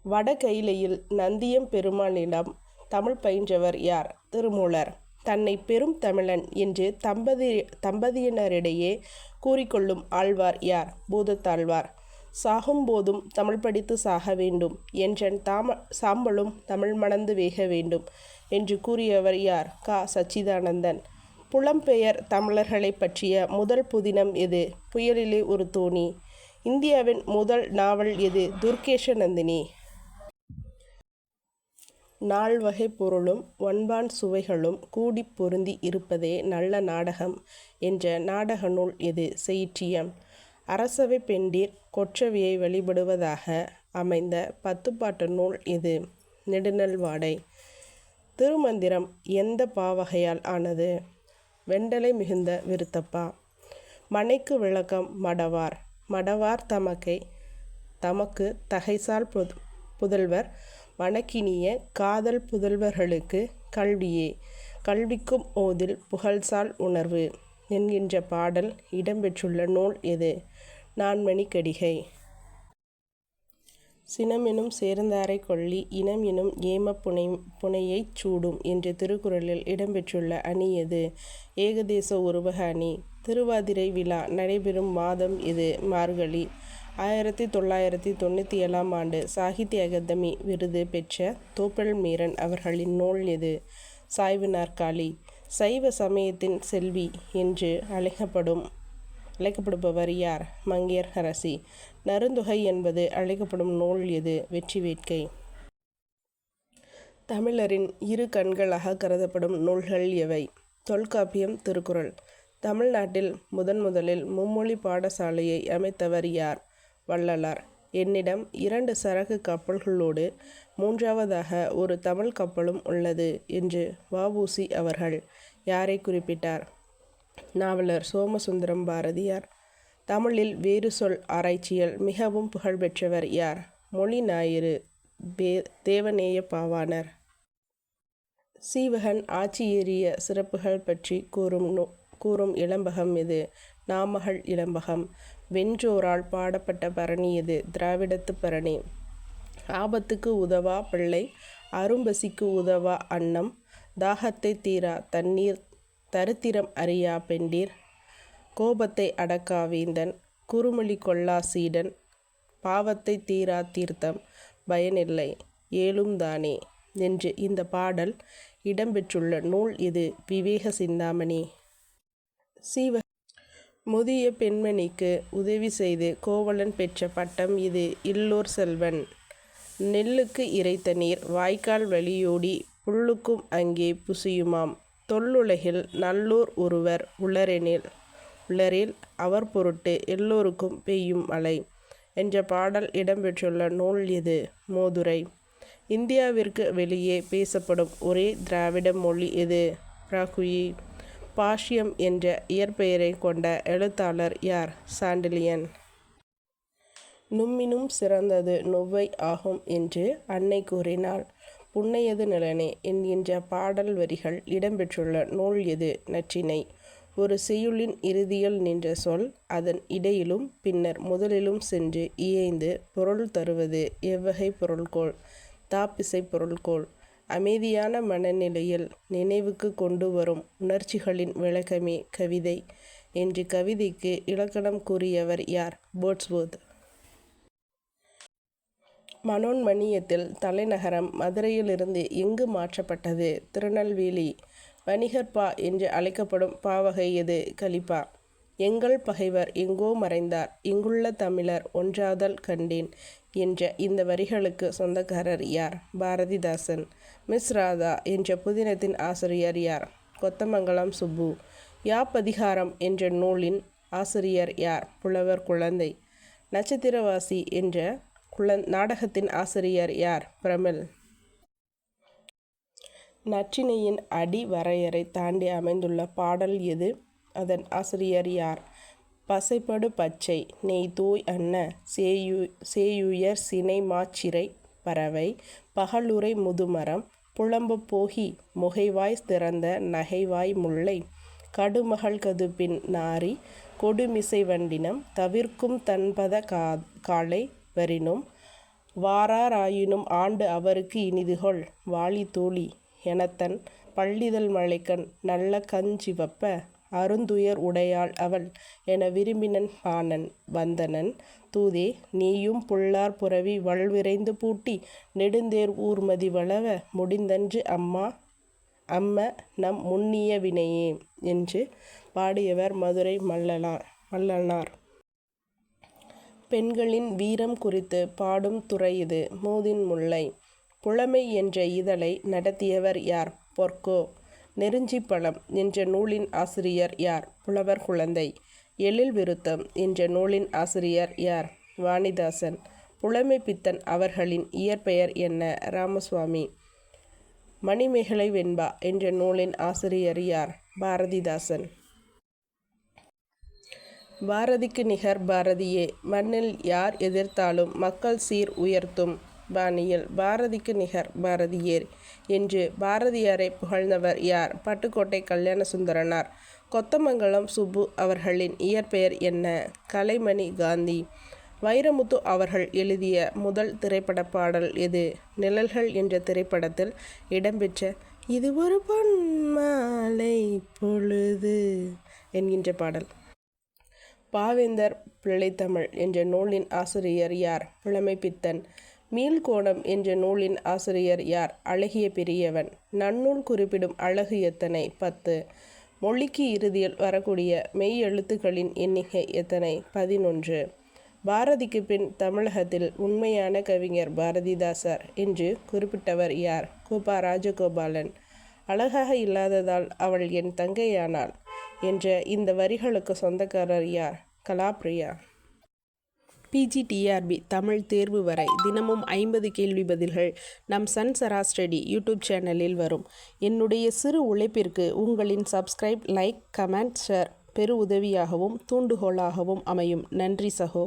வடகயிலையில் நந்தியம் பெருமானிடம் தமிழ் பயின்றவர் யார்? திருமூலர். தன்னை பெரும் தமிழன் என்று தம்பதியினரிடையே கூறிக்கொள்ளும் ஆழ்வார் யார்? பூதத்தாழ்வார். சாகும்போதும் தமிழ் படித்து சாக வேண்டும் என்றன் சாம்பலும் தமிழ் மணந்து வேக வேண்டும் என்று கூறியவர் யார்? சச்சிதானந்தன். புலம்பெயர் தமிழர்களை பற்றிய முதல் புதினம் எது? புயலிலே ஒரு தோணி. இந்தியாவின் முதல் நாவல் எது? துர்கேஷ நந்தினி. நால்வகை பொருளும் ஒன்பான் சுவைகளும் கூடிப் பொருந்தி இருப்பதே நல்ல நாடகம் என்ற நாடக நூல் எது? செயிற்றியம். அரசவை பெண்டிர் கொற்றவையை வழிபடுவதாக அமைந்த 10 பாட்டு நூல் எது? நெடுநல்வாடை. திருமந்திரம் எந்த பாவகையால் ஆனது? வெண்டலை மிகுந்த விருத்தப்பா. மனைக்கு விளக்கம் மடவார். மடவார் தமக்கு தகைசால் புதல்வர் வணக்கினிய காதல் புதல்வர்களுக்கு கல்வியே. கல்விக்கும் ஓதில் புகழ்சால் உணர்வு என்கின்ற பாடல் இடம்பெற்றுள்ள நூல் எது? நான்மணிக்கடிகை. சினமெனும் சேர்ந்தாரை கொள்ளி இனம் எனும் ஏம புனையைச் சூடும் என்று திருக்குறளில் இடம்பெற்றுள்ள அணி எது? ஏகதேச உருவக அணி. திருவாதிரை விழா நடைபெறும் மாதம் எது? மார்கழி. 1997ஆம் ஆண்டு சாகித்ய அகாதமி விருது பெற்ற தோப்பல் மீரன் அவர்களின் நூல் எது? சாய்வு நாற்காலி. சைவ சமயத்தின் செல்வி என்று அழைக்கப்படுபவர் யார்? மங்கையர் அரசி. நருந்தொகை என்பது அழைக்கப்படும் நூல் எது? வெற்றி வேட்கை. தமிழரின் இரு கண்களாக கருதப்படும் நூல்கள் எவை? தொல்காப்பியம், திருக்குறள். தமிழ்நாட்டில் முதலில் மும்மொழி பாடசாலையை அமைத்தவர் யார்? வள்ளலார். என்னிடம் 2 சரக்கு கப்பல்களோடு 3வதாக ஒரு தமிழ் கப்பலும் உள்ளது என்று வ.உ.சி. அவர்கள் யாரை குறிப்பிட்டார்? நாவலர் சோமசுந்தரம் பாரதியார். தமிழில் வேறு சொல் ஆராய்ச்சியில் மிகவும் புகழ்பெற்றவர் யார்? மொழி ஞாயிறு தேவநேய பாவாணர். சீவகன் ஆட்சி ஏறிய சிறப்புகள் பற்றி கூறும் இலம்பகம் எது? நாமகள் இலம்பகம். வென்றோரால் பாடப்பட்ட பரணி எது? திராவிடத்து பரணி. ஆபத்துக்கு உதவா பிள்ளை, அரும்பசிக்கு உதவா அன்னம், தாகத்தை தீரா தண்ணீர், தரித்திரம் அறியா பெண்டிர், கோபத்தை அடக்கா வேந்தன், குறுமொழி கொள்ளா சீடன், பாவத்தை தீரா தீர்த்தம், பயனில்லை ஏலும் தானே என்று இந்த பாடல் இடம்பெற்றுள்ள நூல் எது? விவேக சிந்தாமணி. முதிய பெண்மணிக்கு உதவி செய்து கோவலன் பெற்ற பட்டம் இது. இல்லோர் செல்வன். நெல்லுக்கு இறைத்த நீர் வாய்க்கால் வழியோடி புல்லுக்கும் அங்கே புசியுமாம். தொல்லுலகில் நல்லோர் ஒருவர் உளரில் அவர் பொருட்டு எல்லோருக்கும் பெய்யும் மழை என்ற பாடல் இடம்பெற்றுள்ள நூல் எது? மோதுரை. இந்தியாவிற்கு வெளியே பேசப்படும் ஒரே திராவிட மொழி எது? பிராகுயி. பாஷ்யம் என்ற இயற்பெயரை கொண்ட எழுத்தாளர் யார்? சாண்டிலியன். நும்மினும் சிறந்தது நொவ்வை ஆகும் என்று அன்னை கூறினாள். புன்னையது நிலனே என்கின்ற பாடல் வரிகள் இடம்பெற்றுள்ள நூல் எது? நற்றிணை. ஒரு செய்யுளின் இறுதியில் நின்ற சொல் அதன் இடையிலும் பின்னர் முதலிலும் சென்று இயைந்து பொருள் தருவது எவ்வகை பொருள்கோள்? தாப்பிசை பொருள்கோள். அமைதியான மனநிலையில் நினைவுக்கு கொண்டு வரும் உணர்ச்சிகளின் விளக்கமே கவிதை என்று கவிதைக்கு இலக்கணம் கூறியவர் யார்? வேர்ட்ஸ்வொர்த். மனோன்மணியத்தில் தலைநகரம் மதுரையிலிருந்து எங்கு மாற்றப்பட்டது? திருநெல்வேலி. வணிகர் பா என்று அழைக்கப்படும் பாவகை எது? கலிப்பா. எங்கள் பகைவர் எங்கோ மறைந்தார், இங்குள்ள தமிழர் ஒன்றாதல் கண்டேன் என்ற இந்த வரிகளுக்கு சொந்தக்காரர் யார்? பாரதிதாசன். மிஸ் ராதா என்ற புதினத்தின் ஆசிரியர் யார்? கொத்தமங்கலம் சுப்பு. யாப்பதிகாரம் என்ற நூலின் ஆசிரியர் யார்? புலவர் குழந்தை. நட்சத்திரவாசி என்ற நாடகத்தின் ஆசிரியர் யார்? பிரமிழ். நற்றிணையின் அடி வரையறை தாண்டி அமைந்துள்ள பாடல் எது? அதன் ஆசிரியர் யார்? பசைபடு பச்சை நெய் தோய் அன்ன சேயுயர் சினை மாச்சிறை பறவை பகலுறை முதுமரம் புலம்ப போகி முகைவாய் திறந்த நகைவாய் முல்லை கடுமகள் கதுப்பின் நாரி கொடுமிசை வண்டினம் தவிர்க்கும் தன்பத காலை வரினும் வாராராயினும் ஆண்டு அவருக்கு இனிதுகொள் வாழி தோழி எனத்தன் பள்ளிதழ் மழைக்கண் நல்ல கஞ்சிவப்ப அருந்துயர் உடையாள் அவள் என விரும்பினன் பாணன் வந்தனன் தூதே நீயும் புல்லார் புரவி வல்விரைந்து பூட்டி நெடுந்தேர் ஊர்மதி வளவ முடிந்தன்று அம்ம நம் முன்னிய வினையே என்று பாடியவர் மதுரை மல்லனார். பெண்களின் வீரம் குறித்து பாடும் துறை இது. மூதின் முல்லை. புலமை என்ற இதழை நடத்தியவர் யார்? பொற்கோ. நெருஞ்சிப்பழம் என்ற நூலின் ஆசிரியர் யார்? புலவர் குழந்தை. எழில் விருத்தம் என்ற நூலின் ஆசிரியர் யார்? வாணிதாசன். புலமை பித்தன் அவர்களின் இயற்பெயர் என்ன? ராமசுவாமி. மணிமேகலை வெண்பா என்ற நூலின் ஆசிரியர் யார்? பாரதிதாசன். பாரதிக்கு நிகர் பாரதியே. மண்ணில் யார் எதிர்த்தாலும் மக்கள் சீர் உயர்த்தும் பாணியில் பாரதிக்கு நிகர் பாரதியே என்று பாரதியாரை புகழ்ந்தவர் யார்? பட்டுக்கோட்டை கல்யாண சுந்தரனார். கொத்தமங்கலம் சுப்பு அவர்களின் இயற்பெயர் என்ன? கலைமணி காந்தி. வைரமுத்து அவர்கள் எழுதிய முதல் திரைப்பட பாடல் எது? நிழல்கள் என்ற திரைப்படத்தில் இடம்பெற்ற இது ஒரு பொன்மாலை பொழுது என்கின்ற பாடல். பாவேந்தர் பிள்ளைத்தமிழ் என்ற நூலின் ஆசிரியர் யார்? புலமை பித்தன். மீள்கோணம் என்ற நூலின் ஆசிரியர் யார்? அழகிய பெரியவன். நன்னூல் குறிப்பிடும் அழகு எத்தனை? 10. மொழிக்கு இறுதியில் வரக்கூடிய மெய் எழுத்துக்களின் எண்ணிக்கை எத்தனை? 11. பாரதிக்கு பின் தமிழகத்தில் உண்மையான கவிஞர் பாரதிதாசர் என்று குறிப்பிட்டவர் யார்? கோபா ராஜகோபாலன். அழகாக இல்லாததால் அவள் என் தங்கையானாள் என்ற இந்த வரிகளுக்கு சொந்தக்காரர் யார்? கலாப்ரியா. PGTRB தமிழ் தேர்வு வரை தினமும் 50 கேள்வி பதில்கள் நம் சன் சரா ஸ்டடி யூடியூப் சேனலில் வரும். என்னுடைய சிறு உழைப்பிற்கு உங்களின் சப்ஸ்கிரைப், லைக், கமெண்ட், ஷேர் பெரு உதவியாகவும் தூண்டுகோலாகவும் அமையும். நன்றி சகோ.